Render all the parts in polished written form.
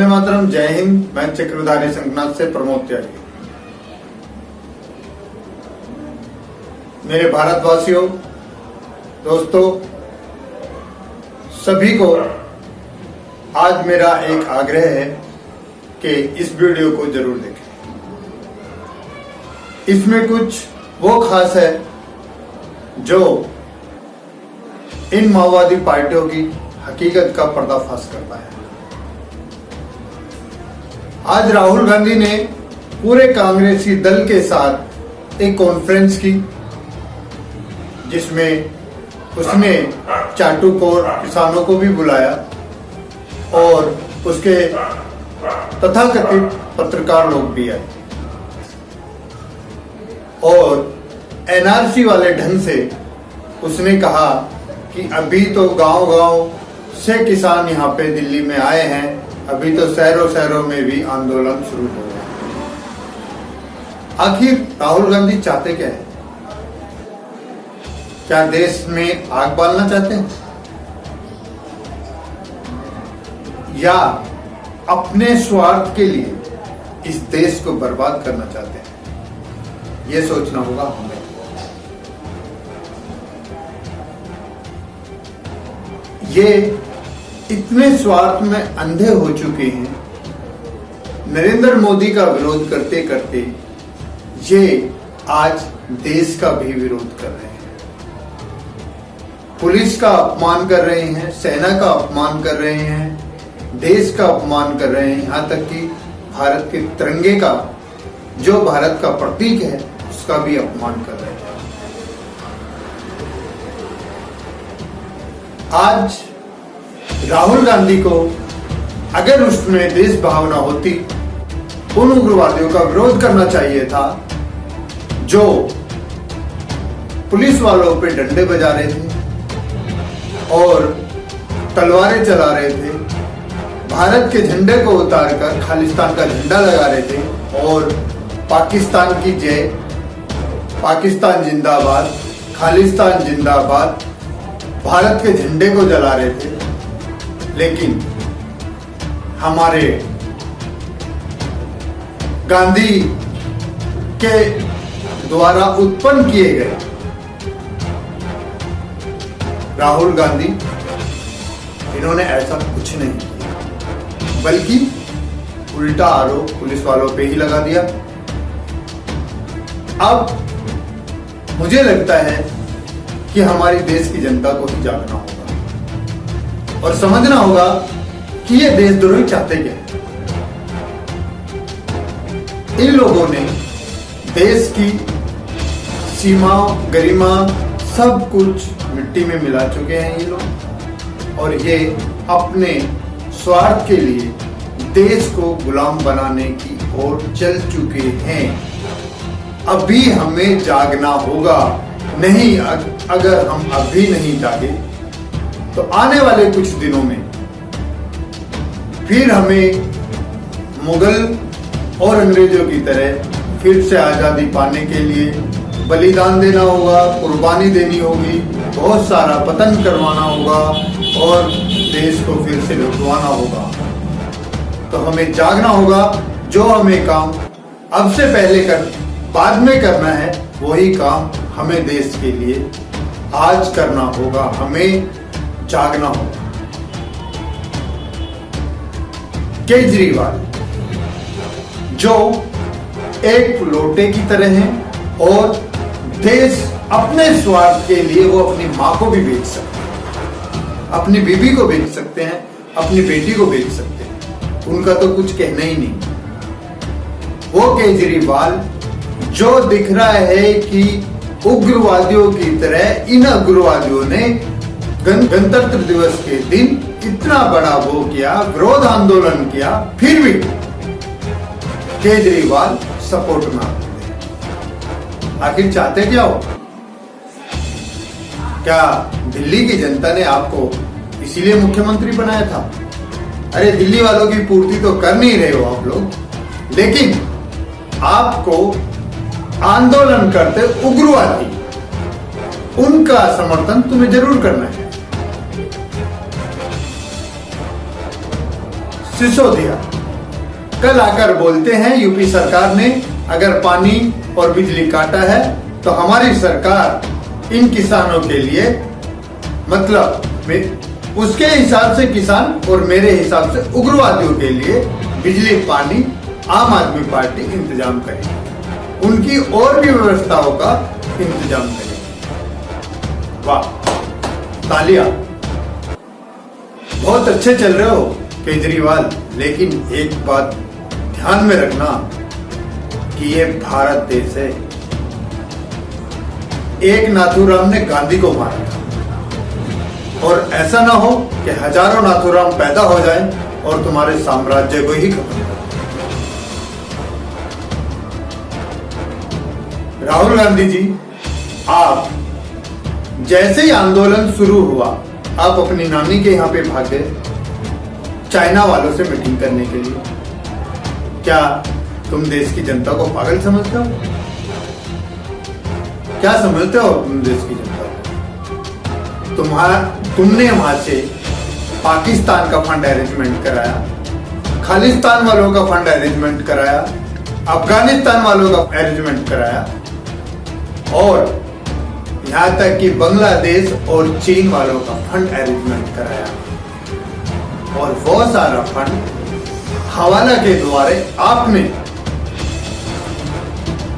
वंदे मातरम। जय हिंद। मैं चक्रधारी शंखनाथ से प्रमोद त्यागी। मेरे भारतवासियों, दोस्तों, सभी को आज मेरा एक आग्रह है कि इस वीडियो को जरूर देखें। इसमें कुछ वो खास है जो इन माओवादी पार्टियों की हकीकत का पर्दाफाश करता है। आज राहुल गांधी ने पूरे कांग्रेसी दल के साथ एक कॉन्फ्रेंस की, जिसमें उसने चाटुकोर किसानों को भी बुलाया और उसके तथाकथित पत्रकार लोग भी आए और एनआरसी वाले ढंग से उसने कहा कि अभी तो गांव-गांव से किसान यहाँ पे दिल्ली में आए हैं, अभी तो शहरों में भी आंदोलन शुरू हो गया। आखिर राहुल गांधी चाहते क्या है? क्या देश में आग बालना चाहते हैं या अपने स्वार्थ के लिए इस देश को बर्बाद करना चाहते हैं? यह सोचना होगा हमें। ये इतने स्वार्थ में अंधे हो चुके हैं, नरेंद्र मोदी का विरोध करते करते ये आज देश का भी विरोध कर रहे हैं। पुलिस का अपमान कर रहे हैं, सेना का अपमान कर रहे हैं, देश का अपमान कर रहे हैं, यहाँ तक कि भारत के तिरंगे का, जो भारत का प्रतीक है, उसका भी अपमान कर रहे हैं। आज राहुल गांधी को अगर उसमें देश भावना होती, उन उग्रवादियों का विरोध करना चाहिए था जो पुलिस वालों पे डंडे बजा रहे थे और तलवारें चला रहे थे, भारत के झंडे को उतारकर खालिस्तान का झंडा लगा रहे थे और पाकिस्तान की जय, पाकिस्तान जिंदाबाद, खालिस्तान जिंदाबाद, भारत के झंडे को जला रहे थे। लेकिन हमारे गांधी के द्वारा उत्पन्न किए गए राहुल गांधी, इन्होंने ऐसा कुछ नहीं किया, बल्कि उल्टा आरोप पुलिस वालों पे ही लगा दिया। अब मुझे लगता है कि हमारी देश की जनता को ही जागना होगा और समझना होगा कि ये देशद्रोही चाहते क्या है। इन लोगों ने देश की सीमा, गरिमा, सब कुछ मिट्टी में मिला चुके हैं ये लोग, और ये अपने स्वार्थ के लिए देश को गुलाम बनाने की ओर चल चुके हैं। अभी हमें जागना होगा। नहीं, अगर हम अभी नहीं जागे तो आने वाले कुछ दिनों में फिर हमें मुगल और अंग्रेजों की तरह फिर से आजादी पाने के लिए बलिदान देना होगा, कुर्बानी देनी होगी, बहुत सारा पतन करवाना होगा और देश को फिर से लुटवाना होगा। तो हमें जागना होगा। जो हमें काम अब से पहले बाद में करना है, वही काम हमें देश के लिए आज करना होगा। हमें जागना होगा। केजरीवाल जो एक लोटे की तरह हैं और देश अपने स्वार्थ के लिए वो अपनी मां को भी बेच सकते हैं, अपनी बीबी को बेच सकते हैं, अपनी बेटी को बेच सकते हैं, उनका तो कुछ कहना ही नहीं। वो केजरीवाल जो दिख रहा है कि उग्रवादियों की तरह इन उग्रवादियों ने गणतंत्र दिवस के दिन इतना बड़ा वो किया, विरोध आंदोलन किया, फिर भी केजरीवाल सपोर्ट में आते हैं। आखिर चाहते क्या हो? क्या दिल्ली की जनता ने आपको इसीलिए मुख्यमंत्री बनाया था? अरे दिल्ली वालों की पूर्ति तो कर नहीं रहे हो आप लोग, लेकिन आपको आंदोलन करते उग्रवादी, उनका समर्थन तुम्हें जरूर करना है। सिसोदिया कल आकर बोलते हैं यूपी सरकार ने अगर पानी और बिजली काटा है तो हमारी सरकार इन किसानों के लिए, मतलब उसके हिसाब से किसान और मेरे हिसाब से उग्रवादियों के लिए बिजली पानी आम आदमी पार्टी इंतजाम करेगी, उनकी और भी व्यवस्थाओं का इंतजाम करेगी। वाह, तालियां। बहुत अच्छे चल रहे हो केजरीवाल, लेकिन एक बात ध्यान में रखना कि ये भारत देश है। एक नाथूराम ने गांधी को मारा था, और ऐसा ना हो कि हजारों नाथूराम पैदा हो जाएं और तुम्हारे साम्राज्य को ही खत्म कर। राहुल गांधी जी, आप जैसे ही आंदोलन शुरू हुआ, आप अपनी नानी के यहां पे भागे चाइना वालों से मीटिंग करने के लिए। क्या तुम देश की जनता को पागल समझते हो? क्या समझते हो तुम देश की जनता को? तुमने वहां से पाकिस्तान का फंड अरेंजमेंट कराया, खालिस्तान वालों का फंड अरेंजमेंट कराया, अफगानिस्तान वालों का अरेंजमेंट कराया, और यहां तक कि बांग्लादेश और चीन वालों का फंड अरेंजमेंट कराया। और वो सारा फंड हवाला के द्वारा आपने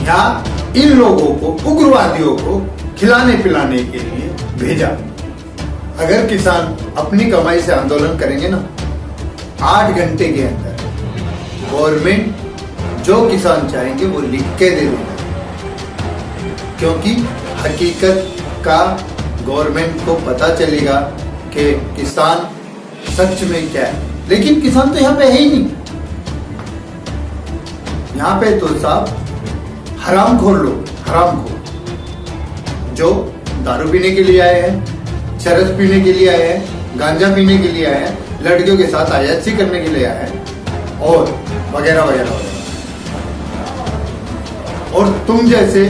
यहां इन लोगों को, उग्रवादियों को खिलाने पिलाने के लिए भेजा। अगर किसान अपनी कमाई से आंदोलन करेंगे ना, 8 घंटे के अंदर गवर्नमेंट जो किसान चाहेंगे वो लिख के दे देगा, क्योंकि हकीकत का गवर्नमेंट को पता चलेगा कि किसान सच में क्या है। लेकिन किसान तो यहाँ पे है ही नहीं। यहाँ पे तो साहब हरामखोर लोग, हरामखोर जो दारू पीने के लिए आए हैं, चरस पीने के लिए आए हैं, गांजा पीने के लिए आए हैं, लड़कियों के साथ अयाची करने के लिए आए हैं, और वगैरह वगैरह वगैरह। और तुम जैसे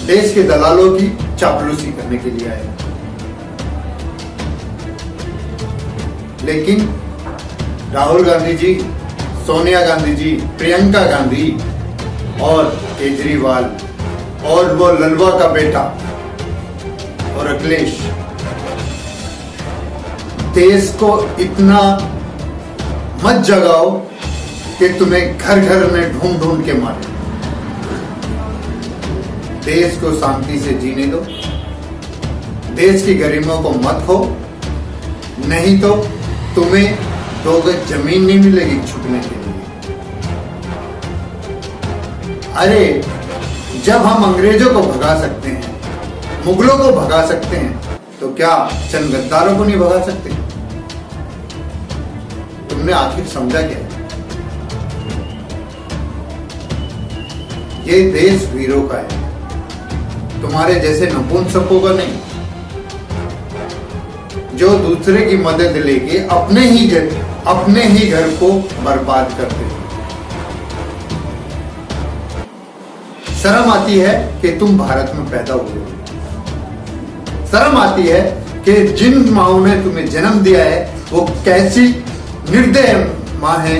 देश के दलालों की चापलूसी करने के लिए आए हैं। लेकिन राहुल गांधी जी, सोनिया गांधी जी, प्रियंका गांधी और केजरीवाल और वो ललवा का बेटा और अखिलेश, देश को इतना मत जगाओ कि तुम्हें घर घर में ढूंढ ढूंढ के मारे। देश को शांति से जीने दो, देश की गरीबों को मत खो, नहीं तो तुम्हें 2 गज जमीन नहीं मिलेगी छुपने के लिए। अरे जब हम अंग्रेजों को भगा सकते हैं, मुगलों को भगा सकते हैं, तो क्या चंद गद्दारों को नहीं भगा सकते? तुमने आखिर समझा क्या? ये देश वीरों का है, तुम्हारे जैसे नपुंसकों का नहीं, जो दूसरे की मदद लेके अपने ही घर को बर्बाद करते हैं। शर्म आती है कि तुम भारत में पैदा हुए हो। शर्म आती है कि जिन माओं ने तुम्हें जन्म दिया है वो कैसी निर्दय माँ है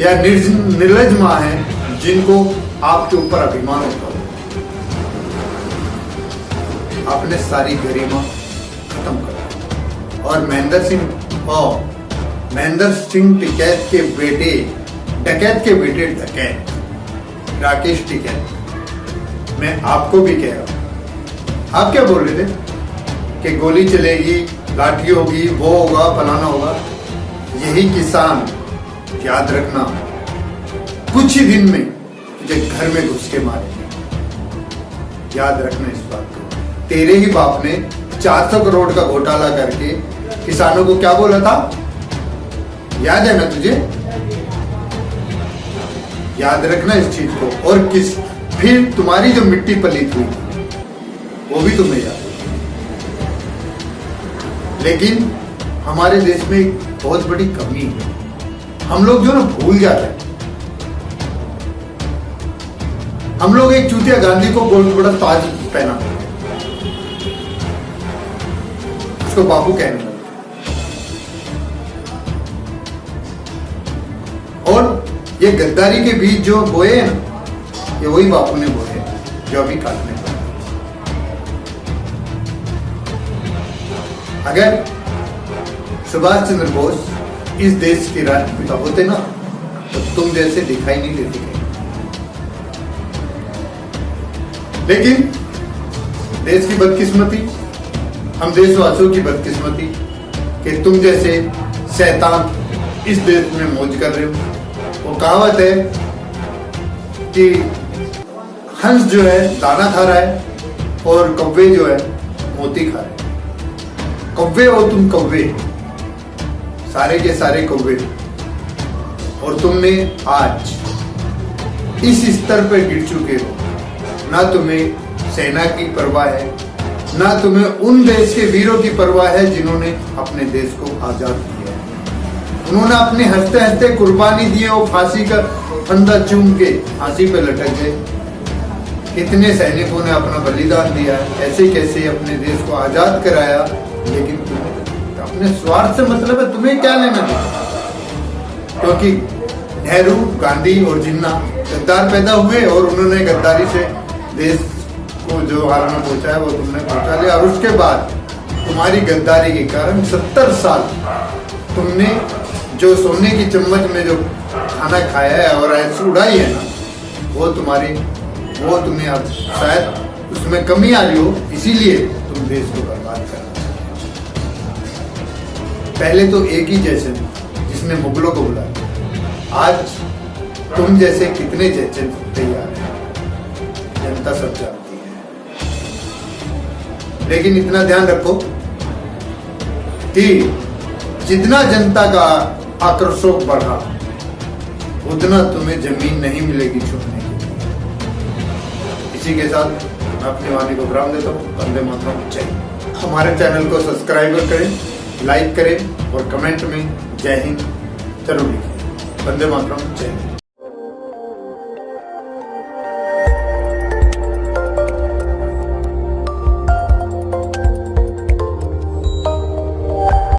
या निर्लज माँ है, जिनको आपके ऊपर अभिमान होता है। आपने सारी गरिमा खत्म कर दी। और महेंद्र सिंह टिकैत के बेटे, डकैत के बेटे डकैत राकेश टिकैत, मैं आपको भी कह रहा हूं। आप क्या बोल रहे थे कि गोली चलेगी, लाठी होगी, वो होगा, फलाना होगा। यही किसान, याद रखना, कुछ ही दिन में तुझे घर में घुस के मारेंगे। याद रखना इस बात को। तेरे ही बाप ने 400 करोड़ का घोटाला करके किसानों को क्या बोला था, याद है ना तुझे? याद रखना इस चीज को। और फिर तुम्हारी जो मिट्टी पलीत हुई वो भी तुम्हें याद है। लेकिन हमारे देश में एक बहुत बड़ी कमी है, हम लोग जो ना भूल जाते हैं। हम लोग एक चूतिया गांधी को बहुत बड़ा ताज पहना, उसको बापू कहने लगे। ये गद्दारी के बीज जो बोए हैं ना, ये वही बापू ने बोए जो अभी काटने पड़े। अगर सुभाष चंद्र बोस इस देश के राष्ट्रपिता होते ना, तो तुम जैसे दिखाई नहीं देते कहीं। लेकिन देश की बदकिस्मती, हम देशवासियों की बदकिस्मती कि तुम जैसे शैतान इस देश में मौज कर रहे हो। वो कहावत है कि हंस जो है दाना खा रहा है और कौवे जो है मोती खा रहे हैं। कौवे हो तुम, कौवे, सारे के सारे कौवे। और तुमने आज इस स्तर पर गिर चुके हो, ना तुम्हें सेना की परवाह है, ना तुम्हें उन देश के वीरों की परवाह है जिन्होंने अपने देश को आजाद किया है। उन्होंने अपने हंसते हंसते कुर्बानी दी है, वो फांसी का फंदा चूम के फांसी पे लटक गए। कितने सैनिकों ने अपना बलिदान दिया है, ऐसे कैसे अपने देश को आजाद कराया। लेकिन तुम्हें अपने स्वार्थ से मतलब है, तुम्हें क्या लेना चाहिए? क्योंकि नेहरू, गांधी और जिन्ना गद्दार पैदा हुए और उन्होंने गद्दारी से देश को जो हाल में पहुंचा है वो तुमने पहुंचा लिया। और उसके बाद तुम्हारी गद्दारी के कारण 70 साल तुमने जो सोने की चम्मच में जो खाना खाया है और ऐसी उड़ाई है ना, वो तुम्हें अब शायद उसमें कमी आ रही हो, इसीलिए तुम देश को बर्बाद कर रहे हो। पहले तो एक ही जैसे जिसने मुगलों को बुलाया, आज तुम जैसे कितने जैसे तैयार हैं, जनता सब जानती है। लेकिन इतना ध्यान रखो कि जितना जनता का आक्रोश बढ़ा, उतना तुम्हें जमीन नहीं मिलेगी छूटने की। इसी के साथ मैं अपनी वाणी को विराम देता हूँ। वंदे मातरम। जय। हमारे चैनल को सब्सक्राइब करें, लाइक करें और कमेंट में जय हिंद जरूर लिखें। वंदे मातरम। जय हिंद।